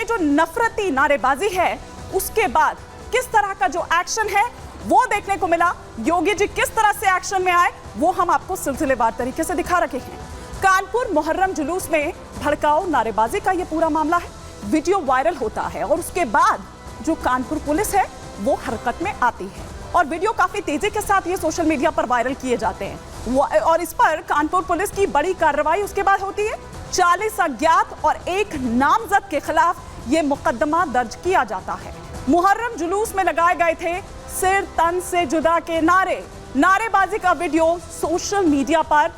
जो नफरती नारेबाजी है उसके बाद किस तरह का जो एक्शन है वो देखने को मिला। योगी जी किस तरह से एक्शन में आए वो हम आपको सिलसिलेवार तरीके से दिखा रखे हैं। कानपुर मुहर्रम जुलूस में भड़काऊ नारेबाजी का ये पूरा मामला है। वीडियो वायरल होता है और उसके बाद जो कानपुर पुलिस है वो हरकत में आती है और वीडियो काफी तेजी के साथ ये सोशल मीडिया पर वायरल किए जाते हैं और इस पर कानपुर पुलिस की बड़ी कार्रवाई उसके बाद होती है। 40 अज्ञात और एक नामजद के खिलाफ ये मुकदमा दर्ज किया जाता है। मुहर्रम जुलूस में लगाए गए थे सिर तन से जुदा के नारेबाजी का वीडियो सोशल मीडिया पर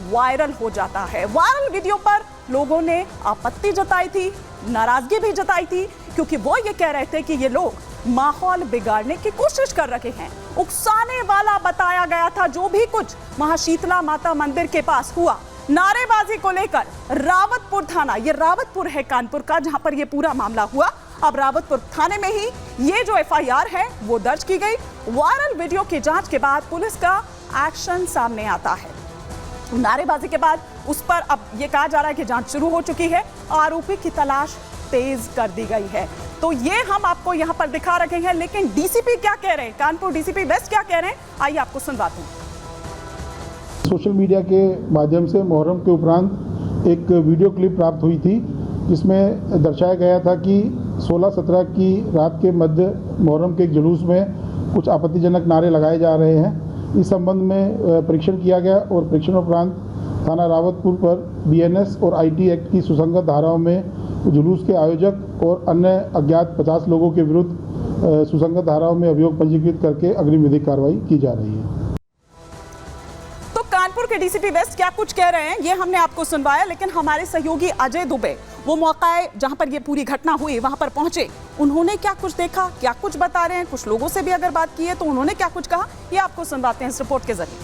वायरल हो जाता है। वायरल वीडियो पर लोगों ने आपत्ति जताई थी, नाराजगी भी जताई थी, क्योंकि वो ये कह रहे थे कि ये लोग माहौल बिगाड़ने की कोशिश कर रहे हैं। उकसाने वाला बताया गया था जो भी कुछ महाशीतला माता मंदिर के पास हुआ। नारेबाजी को लेकर रावतपुर थाना, ये रावतपुर है कानपुर का जहां पर ये पूरा मामला हुआ, अब रावतपुर थाने में ही ये जो एफआईआर है वो दर्ज की गई। वायरल वीडियो की जांच के बाद पुलिस का एक्शन सामने आता है। नारेबाजी के बाद उस पर अब ये कहा जा रहा है कि जांच शुरू हो चुकी है, आरोपी की तलाश तेज कर दी गई है। तो ये हम आपको यहाँ पर दिखा रखे हैं, लेकिन डीसीपी क्या कह रहे हैं, कानपुर डीसीपी वेस्ट क्या कह रहे हैं, आइए आपको सुनवाते हैं। सोशल मीडिया के माध्यम से मुहर्रम के उपरांत एक वीडियो क्लिप प्राप्त हुई थी जिसमें दर्शाया गया था कि 16-17 की रात के मध्य मुहर्रम के एक जुलूस में कुछ आपत्तिजनक नारे लगाए जा रहे हैं। इस संबंध में परीक्षण किया गया और परीक्षण उपरांत थाना रावतपुर पर बीएनएस और आईटी एक्ट की सुसंगत धाराओं में जुलूस के आयोजक और अन्य अज्ञात 50 लोगों के विरुद्ध सुसंगत धाराओं में अभियोग पंजीकृत करके अग्रिम विधिक कार्रवाई की जा रही है। तो कानपुर के डीसीपी वेस्ट क्या कुछ कह रहे हैं ये हमने आपको सुनवाया, लेकिन हमारे सहयोगी अजय दुबे वो मौका जहां पर ये पूरी घटना हुई वहां पर पहुंचे, उन्होंने क्या कुछ देखा, क्या कुछ बता रहे हैं, कुछ लोगों से भी अगर बात की है तो उन्होंने क्या कुछ कहा, ये आपको सुनवाते हैं इस रिपोर्ट के जरिए।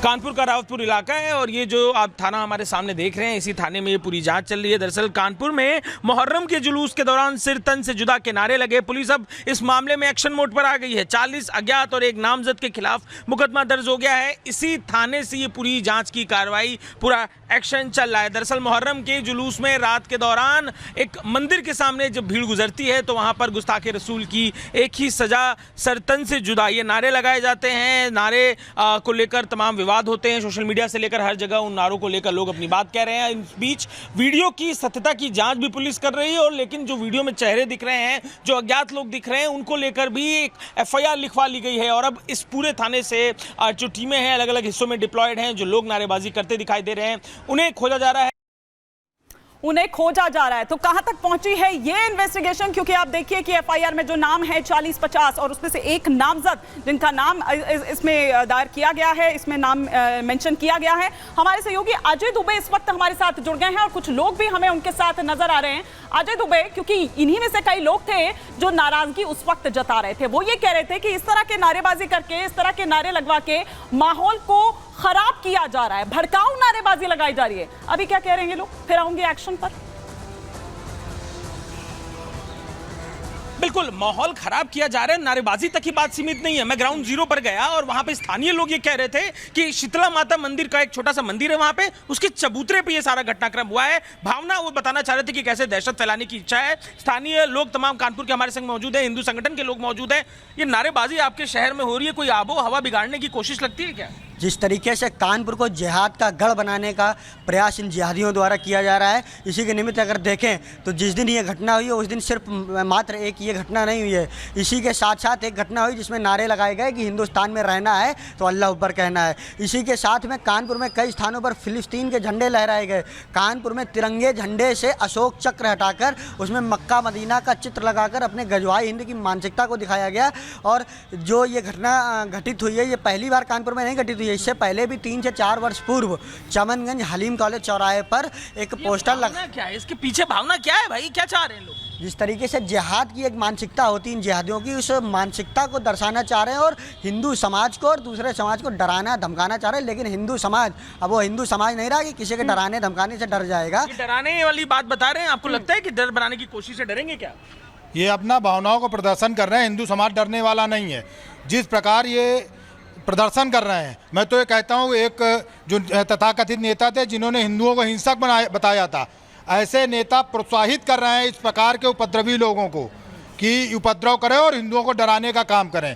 कानपुर का रावतपुर इलाका है और ये जो आप थाना हमारे सामने देख रहे हैं, इसी थाने में ये पूरी जांच चल रही है। दरअसल कानपुर में मुहर्रम के जुलूस के दौरान सिर तन से जुदा के नारे लगे। पुलिस अब इस मामले में एक्शन मोड पर आ गई है। 40 अज्ञात और एक नामजद के खिलाफ मुकदमा दर्ज हो गया है। इसी थाने से ये पूरी जांच की कार्रवाई, पूरा एक्शन चल रहा है। दरअसल मुहर्रम के जुलूस में रात के दौरान एक मंदिर के सामने जब भीड़ गुजरती है तो वहां पर गुस्ताखे रसूल की एक ही सजा, सर तन से जुदा, ये नारे लगाए जाते हैं। नारे को लेकर तमाम विवाद होते हैं, सोशल मीडिया से लेकर हर जगह उन नारों को लेकर लोग अपनी बात कह रहे हैं। इस बीच वीडियो की सत्यता की जांच भी पुलिस कर रही है और लेकिन जो वीडियो में चेहरे दिख रहे हैं, जो अज्ञात लोग दिख रहे हैं, उनको लेकर भी एक एफआईआर लिखवा ली गई है। और अब इस पूरे थाने से जो टीमें हैं अलग अलग हिस्सों में डिप्लॉयड हैं, जो लोग नारेबाजी करते दिखाई दे रहे हैं उन्हें खोजा जा रहा है। तो कहां तक पहुंची है ये इन्वेस्टिगेशन, क्योंकि आप देखिए कि एफआईआर में जो नाम है 40-50 और उसमें से एक नामजद जिनका नाम इसमें दायर किया गया है, इसमें नाम मेंशन किया गया है। हमारे सहयोगी अजय दुबे इस वक्त हमारे साथ जुड़ गए हैं और कुछ लोग भी हमें उनके साथ नजर आ रहे हैं। अजय दुबे, क्योंकि इन्हीं में से कई लोग थे जो नाराजगी उस वक्त जता रहे थे, वो ये कह रहे थे कि इस तरह के नारेबाजी करके, इस तरह के नारे लगवा के माहौल को खराब किया जा रहा है, भड़काऊ नारेबाजी लगाई जा रही है। अभी क्या कह रहे हैं ये लोग, फिर आऊंगे एक्शन पर। बिल्कुल, माहौल खराब किया जा रहा है, नारेबाजी तक ही बात सीमित नहीं है। मैं ग्राउंड जीरो पर गया और वहां पे स्थानीय लोग ये कह रहे थे कि शीतला माता मंदिर का एक छोटा सा मंदिर है, वहां पे उसके चबूतरे पे ये सारा घटनाक्रम हुआ है। भावना वो बताना चाह रहे थे कि कैसे दहशत फैलाने की इच्छा है। स्थानीय लोग तमाम कानपुर के हमारे संग मौजूद है, हिंदू संगठन के लोग मौजूद हैं। ये नारेबाजी आपके शहर में हो रही है, कोई आबो हवा बिगाड़ने की कोशिश लगती है क्या? जिस तरीके से कानपुर को जिहाद का गढ़ बनाने का प्रयास इन जिहादियों द्वारा किया जा रहा है, इसी के निमित्त अगर देखें तो जिस दिन ये घटना हुई है उस दिन सिर्फ मात्र एक ये घटना नहीं हुई है, इसी के साथ साथ एक घटना हुई जिसमें नारे लगाए गए कि हिंदुस्तान में रहना है तो अल्लाह अकबर कहना है। इसी के साथ में कानपुर में कई स्थानों पर फिलिस्तीन के झंडे लहराए गए। कानपुर में तिरंगे झंडे से अशोक चक्र हटाकर उसमें मक्का मदीना का चित्र लगाकर अपने गजवाई हिंद की मानसिकता को दिखाया गया। और जो ये घटना घटित हुई है ये पहली बार कानपुर में नहीं घटित हुई है, इससे पहले भी 3 से 4 वर्ष पूर्व चमनगंज हलीम कॉलेज चौराहे पर एक पोस्टर लगा। क्या है इसके पीछे भावना, क्या है भाई, क्या चाह रहे हैं लोग? जिस तरीके से जिहाद की एक मानसिकता होती है इन जिहादियों की, उस मानसिकता को दर्शाना चाह रहे हैं और हिंदू समाज को और दूसरे समाज को डराना धमकाना चाह रहे हैं। लेकिन हिंदू समाज, अब वो हिंदू समाज नहीं रहा कि किसी के डराने धमकाने से डर जाएगा। डराने वाली बात बता रहे हैं, आपको लगता है कि डर बनाने की कोशिश से डरेंगे क्या? ये अपना भावनाओं को प्रदर्शन कर रहे हैं, हिंदू समाज डरने वाला नहीं है। जिस प्रकार ये प्रदर्शन कर रहे हैं, मैं तो ये कहता हूँ एक जो तथाकथित नेता थे जिन्होंने हिंदुओं को हिंसक बताया था, ऐसे नेता प्रोत्साहित कर रहे हैं इस प्रकार के उपद्रवी लोगों को कि उपद्रव करें और हिंदुओं को डराने का काम करें।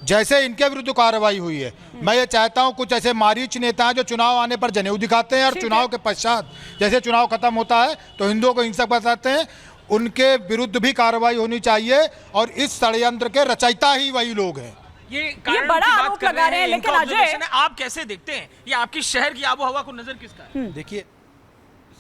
जैसे इनके विरुद्ध कार्रवाई हुई है, मैं ये चाहता हूं कुछ ऐसे मारीच नेता हैं जो चुनाव आने पर जनेऊ दिखाते हैं और चुनाव के पश्चात जैसे चुनाव खत्म होता है तो हिंदुओं को हिंसक बताते हैं, उनके विरुद्ध भी कार्रवाई होनी चाहिए। और इस षड्यंत्र के रचयिता ही वही लोग हैं। ये बड़ा आरोप लगा रहे हैं, लेकिन अजय आप कैसे देखते हैं ये आपकी शहर की आबो हवा को नजर किसका है? देखिए,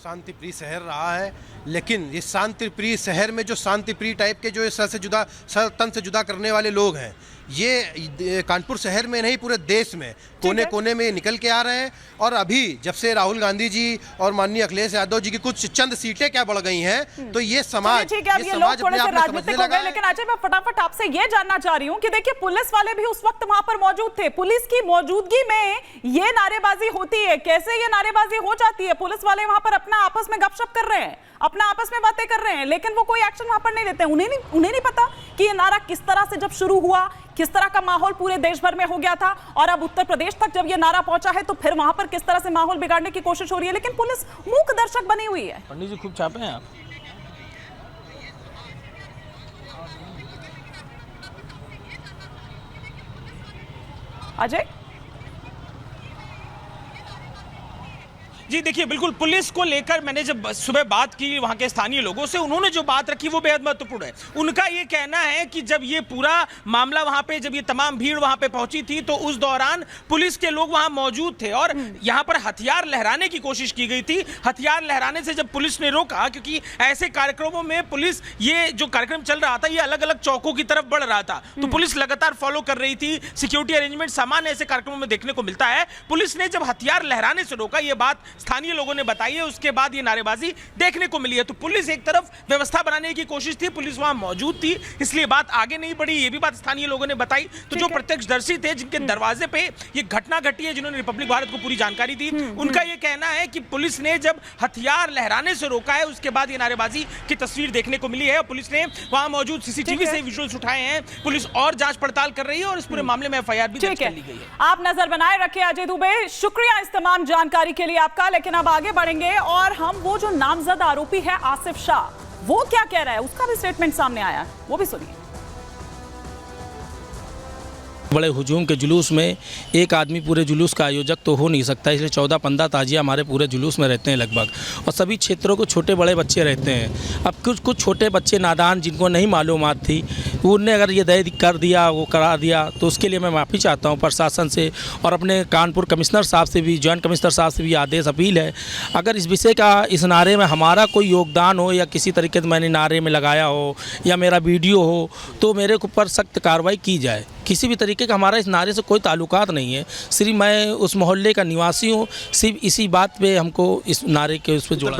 शांति प्रिय शहर रहा है, लेकिन ये शांति प्रिय शहर में जो शांति प्रिय टाइप के जो सर तन से जुदा करने वाले लोग हैं, ये कानपुर शहर में नहीं पूरे देश में कोने कोने में निकल के आ रहे हैं। और अभी जब से राहुल गांधी जी और माननीय अखिलेश यादव जी की कुछ चंद सीटें क्या बढ़ गई हैं, तो ये समाज ठीक है, अब ये लोग थोड़े से राजनीतिक हो गए। लेकिन अजय, मैं फटाफट आपसे ये जानना चाह रही हूँ कि देखिए, पुलिस वाले भी उस वक्त वहां पर मौजूद थे, पुलिस की मौजूदगी में ये नारेबाजी होती है, कैसे ये नारेबाजी हो जाती है? पुलिस वाले वहां पर अपना आपस में गपशप कर रहे हैं, अपना आपस में बातें कर रहे हैं, लेकिन वो कोई एक्शन वहां पर नहीं लेते। उन्हें नहीं पता कि ये नारा किस तरह से जब शुरू हुआ, किस तरह का माहौल पूरे देश भर में हो गया था, और अब उत्तर प्रदेश तक जब ये नारा पहुंचा है तो फिर वहां पर किस तरह से माहौल बिगाड़ने की कोशिश हो रही है। लेकिन पुलिस मूक दर्शक बनी हुई है। पंडित जी खूब छापे हैं आप। अजय जी देखिए, बिल्कुल पुलिस को लेकर मैंने जब सुबह बात की वहां के स्थानीय लोगों से, उन्होंने जो बात रखी वो बेहद महत्वपूर्ण है। उनका ये कहना है कि जब ये पूरा मामला वहां पे, जब ये तमाम भीड़ वहां पे पहुंची थी तो उस दौरान पुलिस के लोग वहां मौजूद थे और यहां पर हथियार लहराने की कोशिश की गई थी। हथियार लहराने से जब पुलिस ने रोका, क्योंकि ऐसे कार्यक्रमों में पुलिस, ये जो कार्यक्रम चल रहा था ये अलग अलग चौकों की तरफ बढ़ रहा था, तो पुलिस लगातार फॉलो कर रही थी। सिक्योरिटी अरेंजमेंट सामान्य ऐसे कार्यक्रमों में देखने को मिलता है। पुलिस ने जब हथियार लहराने से रोका, ये बात स्थानीय लोगों ने बताई है, उसके बाद ये नारेबाजी देखने को मिली है। तो पुलिस एक तरफ व्यवस्था बनाने की कोशिश थी, पुलिस वहां मौजूद थी, इसलिए बात आगे नहीं बढ़ी, ये भी बात स्थानीय लोगों ने बताई। तो जो प्रत्यक्षदर्शी थे, जिनके दरवाजे पे ये घटना घटी है, जिन्होंने रिपब्लिक भारत को पूरी जानकारी दी, उनका ये कहना है कि पुलिस ने जब हथियार लहराने से रोका है उसके बाद ये नारेबाजी की तस्वीर देखने को मिली है। पुलिस ने वहां मौजूद सीसीटीवी से विजुअल्स उठाए हैं, पुलिस और जांच पड़ताल कर रही है और इस पूरे मामले में एफआईआर भी दर्ज कर ली गई है। आप नजर बनाए रखें अजय दुबे, शुक्रिया इस तमाम जानकारी के लिए आपका। लेकिन अब आगे बढ़ेंगे और हम वो जो नामजद आरोपी है आसिफ शाह, वो क्या कह रहा है, उसका भी स्टेटमेंट सामने आया, वो भी सुनिए। बड़े हुजूम के जुलूस में एक आदमी पूरे जुलूस का आयोजक तो हो नहीं सकता, इसलिए 14-15 ताजिया हमारे पूरे जुलूस में रहते हैं लगभग, और सभी क्षेत्रों को छोटे बड़े बच्चे रहते हैं। अब कुछ छोटे बच्चे नादान, जिनको नहीं मालूमात थी, उनने अगर ये दय कर दिया, वो करा दिया, तो उसके लिए मैं माफ़ी चाहता हूँ प्रशासन से और अपने कानपुर कमिश्नर साहब से भी, जॉइंट कमिश्नर साहब से भी आदेश अपील है, अगर इस विषय का, इस नारे में हमारा कोई योगदान हो या किसी तरीके से मैंने नारे में लगाया हो या मेरा वीडियो हो, तो मेरे ऊपर सख्त कार्रवाई की जाए। किसी भी तरीके का हमारा इस नारे से कोई ताल्लुकात नहीं है, सिर्फ मैं उस मोहल्ले का निवासी हूँ, सिर्फ इसी बात पे हमको इस नारे के उस पर जोड़ा।